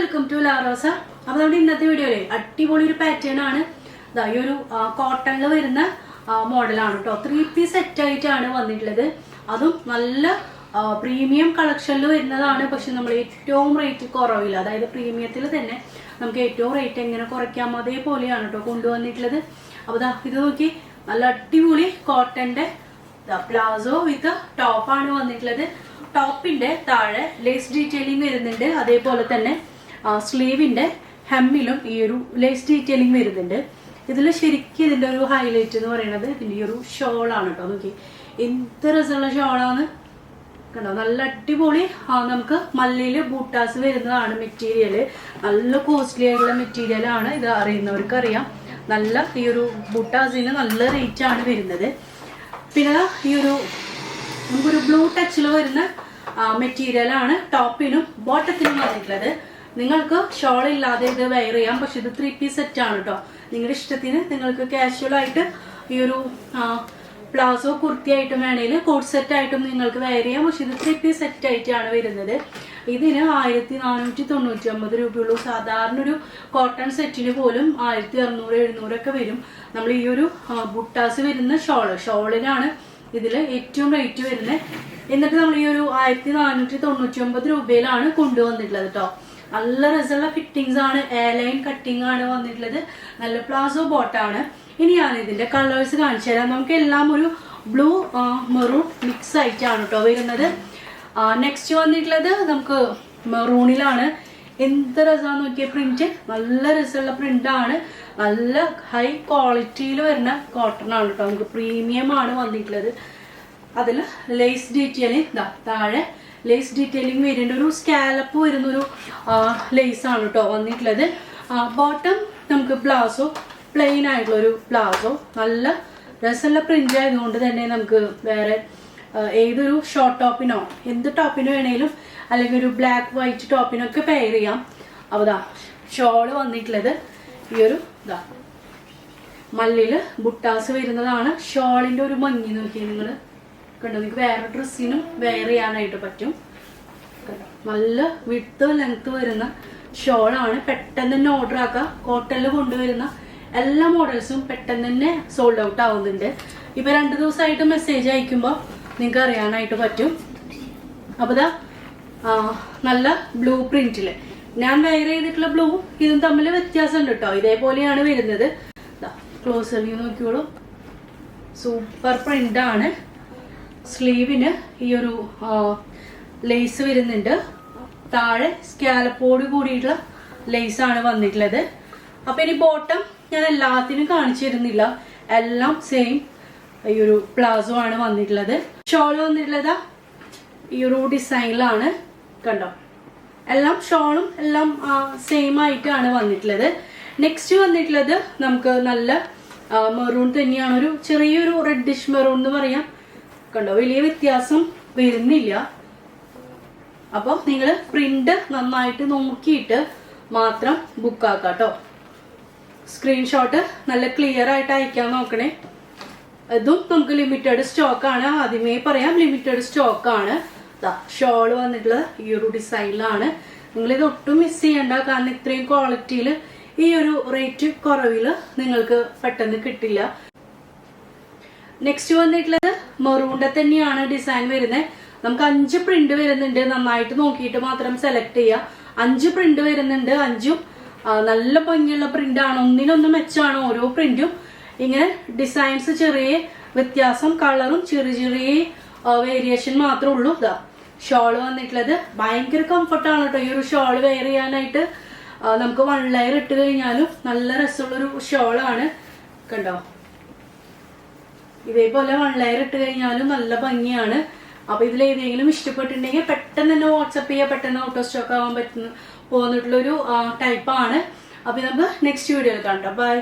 Welcome to Larosa. അപ്പോൾ നമ്മുടെ ഇന്നത്തെ വീഡിയോയിലെ അടിപൊളി ഒരു പാറ്റേൺ ആണ്. ഈ ഒരു കോട്ടണിൽ വരുന്ന മോഡലാണ് കേട്ടോ. 3-piece സെറ്റ് ആയിട്ടാണ് വന്നിട്ടുള്ളത്. അതും നല്ല പ്രീമിയം കളക്ഷനിൽ വരുന്നതാണ്. പക്ഷെ നമ്മൾ ഏറ്റവും റേറ്റ് കുറവില്ല, അതായത് പ്രീമിയത്തിൽ തന്നെ നമുക്ക് ഏറ്റവും റേറ്റ് എങ്ങനെ കുറയ്ക്കാം അതേപോലെയാണ് കേട്ടോ കൊണ്ടുവന്നിട്ടുള്ളത്. അപ്പോൾ ഇത് നോക്കി, നല്ല അടിപൊളി കോട്ടന്റെ പ്ലാസോ വിത്ത് ടോപ്പാണ് വന്നിട്ടുള്ളത്. ടോപ്പിന്റെ താഴെ ലേസ് ഡീറ്റെയിലിംഗ് വരുന്നുണ്ട്. അതേപോലെ തന്നെ സ്ലീവിന്റെ ഹെമ്മിലും ഈ ഒരു ലേസ് ഡീറ്റെയിലിംഗ് വരുന്നുണ്ട്. ഇതിൽ ശരിക്കും ഇതിന്റെ ഒരു ഹൈലൈറ്റ് എന്ന് പറയുന്നത് ഇതിന്റെ ഈ ഒരു ഷോളാണ് കേട്ടോ. നോക്കി എന്ത് രസമുള്ള ഷോളാണ് കണ്ടോ. നല്ല അടിപൊളി നമുക്ക് മല്ലിയില് ബൂട്ടാസ് വരുന്നതാണ് മെറ്റീരിയല്. നല്ല കോസ്റ്റ്ലി ആയിട്ടുള്ള മെറ്റീരിയൽ ആണ്. ഇത് അറിയുന്നവർക്ക് അറിയാം. നല്ല ഈ ഒരു ബൂട്ടാസിന് നല്ല റേറ്റ് ആണ് വരുന്നത്. പിന്നെ ഈ ഒരു നമുക്കൊരു ബ്ലൂ ടച്ചിൽ വരുന്ന മെറ്റീരിയൽ ആണ് ടോപ്പിനും ബോട്ടത്തിനും വന്നിട്ടുള്ളത്. നിങ്ങൾക്ക് ഷോൾ ഇല്ലാതെ ഇത് വെയർ ചെയ്യാം. പക്ഷെ ഇത് 3-piece സെറ്റ് ആണ് കേട്ടോ. നിങ്ങളുടെ ഇഷ്ടത്തിന് നിങ്ങൾക്ക് കാഷ്വൽ ആയിട്ട് ഈ ഒരു പ്ലാസോ കുർത്തി ആയിട്ടും വേണമെങ്കിൽ കോട്ട് സെറ്റ് ആയിട്ടും നിങ്ങൾക്ക് വെയർ ചെയ്യാം. പക്ഷെ ഇത് 3-piece സെറ്റ് ആയിട്ടാണ് വരുന്നത്. ഇതിന് 1499 രൂപയുള്ളൂ. സാധാരണ ഒരു കോട്ടൺ സെറ്റിന് പോലും 1600-1700 ഒക്കെ വരും. നമ്മൾ ഈ ഒരു ബുട്ടാസ് വരുന്ന ഷോളിനാണ് ഇതിൽ ഏറ്റവും റേറ്റ് വരുന്നത്. എന്നിട്ട് നമ്മൾ ഈ ഒരു 1499 രൂപയിലാണ് കൊണ്ടുവന്നിട്ടുള്ളത് കേട്ടോ. നല്ല രസമുള്ള ഫിറ്റിങ്സ് ആണ്. എയർലൈൻ കട്ടിങ് ആണ് വന്നിട്ടുള്ളത്. നല്ല പ്ലാസോ ബോട്ടാണ്. ഇനി ഞാൻ ഇതിന്റെ കളേഴ്സ് കാണിച്ചു തരാം. നമുക്ക് എല്ലാം ഒരു ബ്ലൂ മെറൂൺ മിക്സ് ആയിട്ടാണ് കേട്ടോ വരുന്നത്. നെക്സ്റ്റ് വന്നിട്ടുള്ളത് നമുക്ക് മെറൂണിലാണ്. എന്ത് രസമാണെന്ന് നോക്കിയ പ്രിന്റ്. നല്ല രസമുള്ള പ്രിന്റ് ആണ്. നല്ല ഹൈ ക്വാളിറ്റിയിൽ വരുന്ന കോട്ടൺ ആണ് കേട്ടോ. നമുക്ക് പ്രീമിയം ആണ് വന്നിട്ടുള്ളത്. അതിൽ ലേസ് ഡീറ്റെയിലിംഗ് താഴെ ലേസ് ഡീറ്റെയിലിംഗ് വരുന്നുണ്ട്. ഒരു സ്കാലപ്പ് വരുന്നൊരു ലേസ് ആണ് കേട്ടോ വന്നിട്ടുള്ളത്. ബോട്ടം നമുക്ക് പ്ലാസോ പ്ലെയിൻ ആയിട്ടുള്ളൊരു പ്ലാസോ. നല്ല രസമുള്ള പ്രിന്റ് ആയതുകൊണ്ട് തന്നെ നമുക്ക് വേറെ ഏതൊരു ഷോർട്ട് ടോപ്പിനോ എന്ത് ടോപ്പിനോ വേണേലും അല്ലെങ്കിൽ ഒരു ബ്ലാക്ക് വൈറ്റ് ടോപ്പിനൊക്കെ പെയർ ചെയ്യാം. അപ്പോൾ ഷോള് വന്നിട്ടുള്ളത് ഈ ഒരു മല്ലിയില് ബുട്ടാസ് വരുന്നതാണ്. ഷോളിന്റെ ഒരു ഭംഗി നോക്കി നിങ്ങൾ കണ്ടോ. നിങ്ങൾക്ക് വേറെ ഡ്രസ്സിനും വെയർ ചെയ്യാനായിട്ട് പറ്റും. നല്ല വിഡ്ത്ത് ലെങ്ത് വരുന്ന ഷോളാണ്. പെട്ടെന്ന് തന്നെ ഓർഡർ ആക്കാം. കോട്ടണിൽ കൊണ്ടുവരുന്ന എല്ലാ മോഡൽസും പെട്ടെന്ന് തന്നെ സോൾഡ് ഔട്ട് ആവുന്നുണ്ട്. ഇപ്പൊ 2 ദിവസമായിട്ട് മെസ്സേജ് അയക്കുമ്പോൾ നിങ്ങൾക്ക് അറിയാനായിട്ട് പറ്റും. അപ്പൊ നല്ല ബ്ലൂ പ്രിന്റില് ഞാൻ വെയർ ചെയ്തിട്ടുള്ള ബ്ലൂ ഇതും തമ്മിൽ വ്യത്യാസം ഉണ്ട് കേട്ടോ. ഇതേപോലെയാണ് വരുന്നത്. ക്ലോസ് വ്യൂ നോക്കിയോളൂ. സൂപ്പർ പ്രിന്റ് ആണ്. സ്ലീവിന് ഈ ഒരു ലേസ് വരുന്നുണ്ട്. താഴെ സ്കാലപ്പോട് കൂടിയിട്ടുള്ള ലേസ് ആണ് വന്നിട്ടുള്ളത്. അപ്പൊ ഇനി ബോട്ടം ഞാൻ എല്ലാത്തിനും കാണിച്ചു തരുന്നില്ല. എല്ലാം സെയിം ഈ ഒരു പ്ലാസോ ആണ് വന്നിട്ടുള്ളത്. ഷോൾ വന്നിട്ടുള്ളത് ഈ ഒരു ഡിസൈനിലാണ് കണ്ടോ. എല്ലാം ഷോളും എല്ലാം സെയിം ആയിട്ടാണ് വന്നിട്ടുള്ളത്. നെക്സ്റ്റ് വന്നിട്ടുള്ളത് നമുക്ക് നല്ല മെറൂൺ തന്നെയാണ്. ഒരു ചെറിയൊരു റെഡിഷ് മെറൂൺ എന്ന് പറയാം കണ്ടോ. വലിയ വ്യത്യാസം വരുന്നില്ല. അപ്പോൾ നിങ്ങൾ പ്രിന്റ് നന്നായിട്ട് നോക്കിയിട്ട് മാത്രം ബുക്ക് ആക്കാം കേട്ടോ. സ്ക്രീൻഷോട്ട് നല്ല ക്ലിയർ ആയിട്ട് അയക്കാൻ നോക്കണേ. ഇതും നമുക്ക് ലിമിറ്റഡ് സ്റ്റോക്ക് ആണ്. ആദ്യമേ പറയാം, ലിമിറ്റഡ് സ്റ്റോക്ക് ആണ്. ഷോൾ വന്നിട്ടുള്ളത് ഈ ഒരു ഡിസൈനിലാണ്. നിങ്ങളിത് ഒട്ടും മിസ് ചെയ്യണ്ട. കാരണം ഇത്രയും ക്വാളിറ്റിയിൽ ഈ ഒരു റേറ്റ് കുറവിൽ നിങ്ങൾക്ക് പെട്ടെന്ന് കിട്ടില്ല. നെക്സ്റ്റ് വന്നിട്ടുള്ളത് മെറൂണിന്റെ തന്നെയാണ് ഡിസൈൻ വരുന്നത്. നമുക്ക് 5 പ്രിന്റ് വരുന്നുണ്ട്. നന്നായിട്ട് നോക്കിയിട്ട് മാത്രം സെലക്ട് ചെയ്യുക. 5 പ്രിന്റ് വരുന്നുണ്ട്. 5ഉം നല്ല ഭംഗിയുള്ള പ്രിന്റ് ആണ്. ഒന്നിനൊന്നും മെച്ചാണ് ഓരോ പ്രിന്റും. ഇങ്ങനെ ഡിസൈൻസ് ചെറിയ വ്യത്യാസം, കളറും ചെറിയ ചെറിയ വേരിയേഷൻ മാത്രമേ ഉള്ളൂ. ഷോള് വന്നിട്ടുള്ളത് ഭയങ്കര കംഫർട്ടാണ് കേട്ടോ. ഈ ഒരു ഷോള് വെയർ ചെയ്യാനായിട്ട് നമുക്ക് 1 ലെയർ ഇട്ട് കഴിഞ്ഞാലും നല്ല രസമുള്ളൊരു ഷോളാണ് കണ്ടോ. ഇതേപോലെ 1 ലെയർ ഇട്ട് കഴിഞ്ഞാലും നല്ല ഭംഗിയാണ്. അപ്പൊ ഇതിൽ ഏതെങ്കിലും ഇഷ്ടപ്പെട്ടിട്ടുണ്ടെങ്കിൽ പെട്ടെന്ന് തന്നെ വാട്സപ്പ് ചെയ്യുക. പെട്ടെന്ന് ഔട്ട് ഓഫ് സ്റ്റോക്ക് ആവാൻ പോകുന്നിട്ടുള്ളൊരു ടൈപ്പാണ്. അപ്പൊ നമുക്ക് നെക്സ്റ്റ് വീഡിയോയിൽ കാണാം. ബൈ.